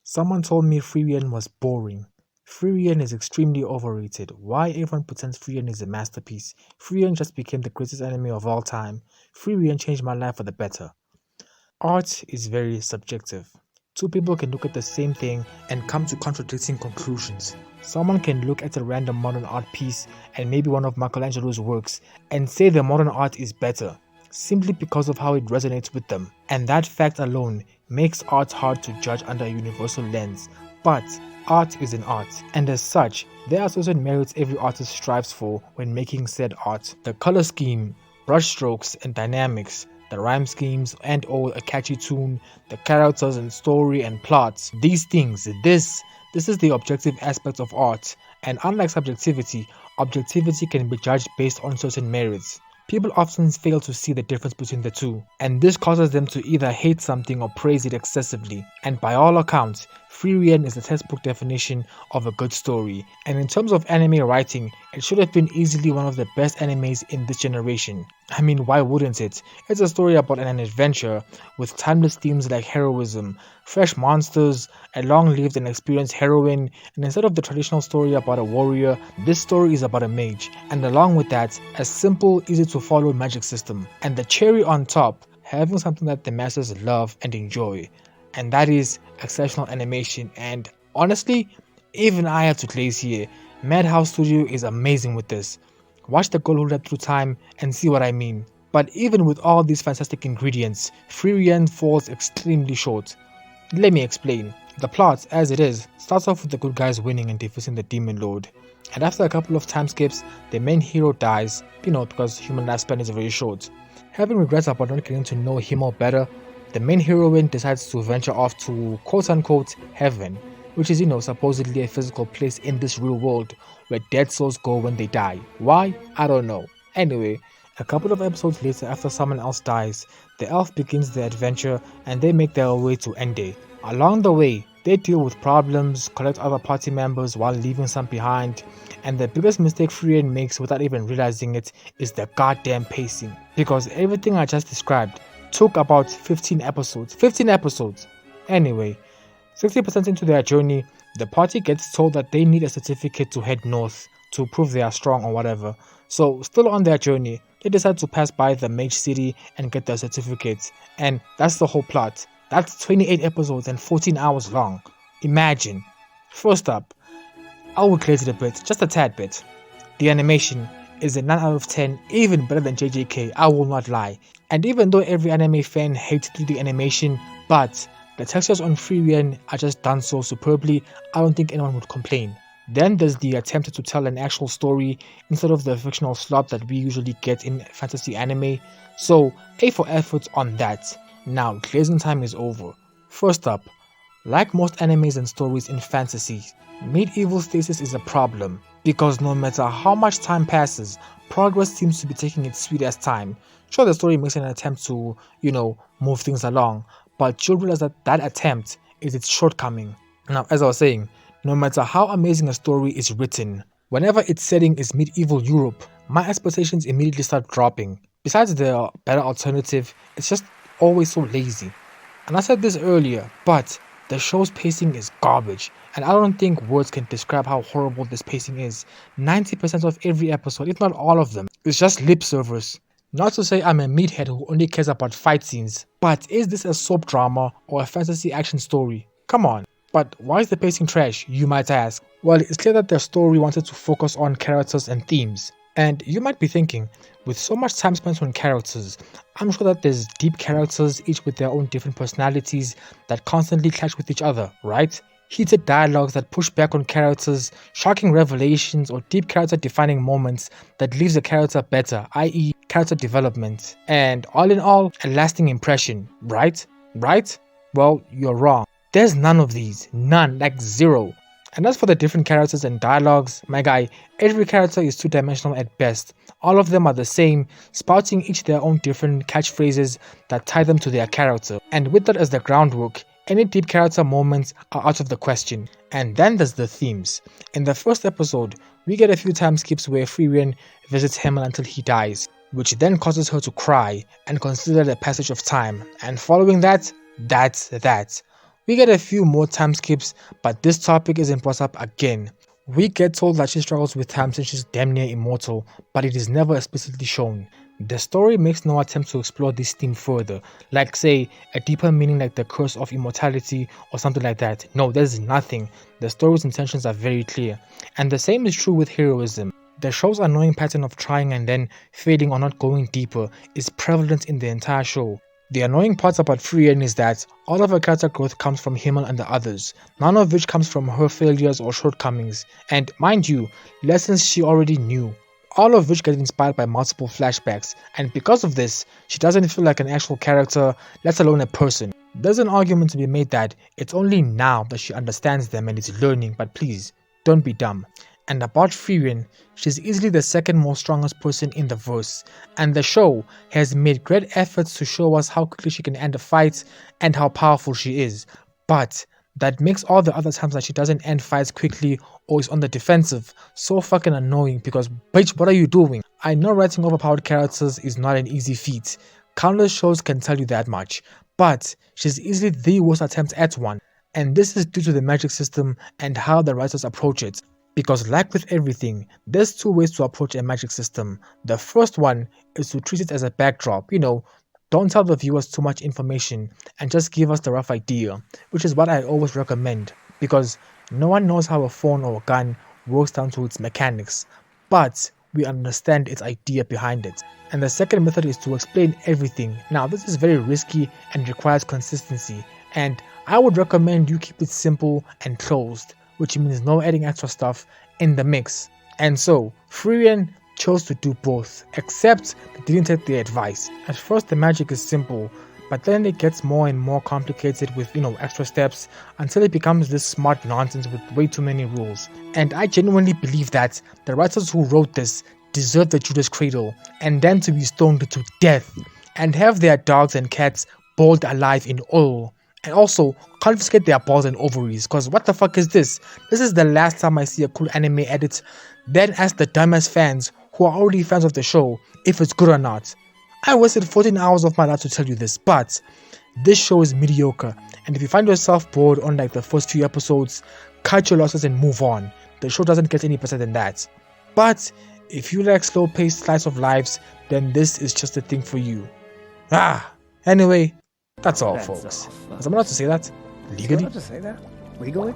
Someone told me Frieren was boring. Frieren is extremely overrated. Why everyone pretends Frieren is a masterpiece? Frieren just became the greatest anime of all time. Frieren changed my life for the better. Art is very subjective. Two people can look at the same thing and come to contradicting conclusions. Someone can look at a random modern art piece and maybe one of Michelangelo's works and say the modern art is better, simply because of how it resonates with them. And that fact alone makes art hard to judge under a universal lens. But art is an art, and as such, there are certain merits every artist strives for when making said art. The color scheme, brushstrokes and dynamics, the rhyme schemes and or a catchy tune, the characters and story and plots. These things, this is the objective aspect of art, and unlike subjectivity, objectivity can be judged based on certain merits. People often fail to see the difference between the two, and this causes them to either hate something or praise it excessively. And by all accounts, Frieren is the textbook definition of a good story, and in terms of anime writing, it should have been easily one of the best animes in this generation. I mean, why wouldn't it? It's a story about an adventure with timeless themes like heroism, fresh monsters, a long-lived and experienced heroine, and instead of the traditional story about a warrior, this story is about a mage, and along with that, a simple, easy-to-follow magic system. And the cherry on top, having something that the masses love and enjoy, and that is exceptional animation. And honestly, even I have to place here, Madhouse Studio is amazing with this. Watch the girl who read through time and see what I mean. But even with all these fantastic ingredients, Frieren falls extremely short. Let me explain. The plot, as it is, starts off with the good guys winning and defeating the demon lord. And after a couple of time skips, the main hero dies, because human lifespan is very short. Having regrets about not getting to know him or better, the main heroine decides to venture off to quote-unquote heaven, which is supposedly a physical place in this real world where dead souls go when they die. Why? I don't know. Anyway, a couple of episodes later, after someone else dies, the elf begins their adventure and they make their way to Ende. Along the way, they deal with problems, collect other party members while leaving some behind, and the biggest mistake Frieren makes without even realizing it is the goddamn pacing. Because everything I just described took about 15 episodes. 15 episodes! Anyway, 60% into their journey, the party gets told that they need a certificate to head north to prove they are strong or whatever. So, still on their journey, they decide to pass by the mage city and get their certificates. And that's the whole plot. That's 28 episodes and 14 hours long. Imagine. First up, I will clear it a bit, just a tad bit. The animation is a 9 out of 10, even better than JJK, I will not lie. And even though every anime fan hates 3D animation, but the textures on Frieren are just done so superbly, I don't think anyone would complain. Then there's the attempt to tell an actual story instead of the fictional slop that we usually get in fantasy anime, so A for effort on that. Now, closing time is over. First up, like most animes and stories in fantasy, medieval stasis is a problem, because no matter how much time passes, progress seems to be taking its sweet ass time. Sure, the story makes an attempt to, move things along, but you'll realize that that attempt is its shortcoming. Now, as I was saying, no matter how amazing a story is written, whenever its setting is medieval Europe, my expectations immediately start dropping. Besides the better alternative, it's just always so lazy. And I said this earlier, but the show's pacing is garbage, and I don't think words can describe how horrible this pacing is. 90% of every episode, if not all of them, is just lip service. Not to say I'm a meathead who only cares about fight scenes, but is this a soap drama or a fantasy action story? Come on. But why is the pacing trash, you might ask? Well, it's clear that the story wanted to focus on characters and themes. And you might be thinking, with so much time spent on characters, I'm sure that there's deep characters, each with their own different personalities that constantly clash with each other, right? Heated dialogues that push back on characters, shocking revelations, or deep character defining moments that leaves a character better, i.e. character development. And all in all, a lasting impression, right? Right? Well, you're wrong. There's none of these. None. Like zero. And as for the different characters and dialogues, my guy, every character is two-dimensional at best. All of them are the same, spouting each their own different catchphrases that tie them to their character. And with that as the groundwork, any deep character moments are out of the question. And then there's the themes. In the first episode, we get a few time skips where Frieren visits Himmel until he dies, which then causes her to cry and consider the passage of time. And following that, that's that. We get a few more time skips, but this topic isn't brought up again. We get told that she struggles with time since she's damn near immortal, but it is never explicitly shown. The story makes no attempt to explore this theme further, like say a deeper meaning like the curse of immortality or something like that. No, there's nothing. The story's intentions are very clear. And the same is true with heroism. The show's annoying pattern of trying and then failing or not going deeper is prevalent in the entire show. The annoying part about Frieren is that all of her character growth comes from Himmel and the others, none of which comes from her failures or shortcomings, and mind you, lessons she already knew, all of which get inspired by multiple flashbacks, and because of this, she doesn't feel like an actual character, let alone a person. There's an argument to be made that it's only now that she understands them and is learning, but please, don't be dumb. And about Frieren, she's easily the second most strongest person in the verse, and the show has made great efforts to show us how quickly she can end a fight and how powerful she is. But that makes all the other times that she doesn't end fights quickly or is on the defensive so fucking annoying because bitch, what are you doing? I know writing overpowered characters is not an easy feat. Countless shows can tell you that much, but she's easily the worst attempt at one. And this is due to the magic system and how the writers approach it. Because like with everything, there's two ways to approach a magic system. The first one is to treat it as a backdrop, don't tell the viewers too much information and just give us the rough idea, which is what I always recommend because no one knows how a phone or a gun works down to its mechanics, but we understand its idea behind it. And the second method is to explain everything. Now this is very risky and requires consistency, and I would recommend you keep it simple and closed, which means no adding extra stuff in the mix. And so, Frieren chose to do both, except they didn't take the advice. At first the magic is simple, but then it gets more and more complicated with extra steps until it becomes this smart nonsense with way too many rules. And I genuinely believe that the writers who wrote this deserve the Judas Cradle and then to be stoned to death and have their dogs and cats boiled alive in oil. And also confiscate their balls and ovaries, cause what the fuck is this? This is the last time I see a cool anime edit, then ask the dumbass fans who are already fans of the show if it's good or not. I wasted 14 hours of my life to tell you this, but this show is mediocre, and if you find yourself bored on like the first few episodes, cut your losses and move on. The show doesn't get any better than that. But if you like slow paced slice of lives, then this is just a thing for you. Anyway, that's all, folks. Was I allowed to say that? Legally? Allowed to say that? Legally?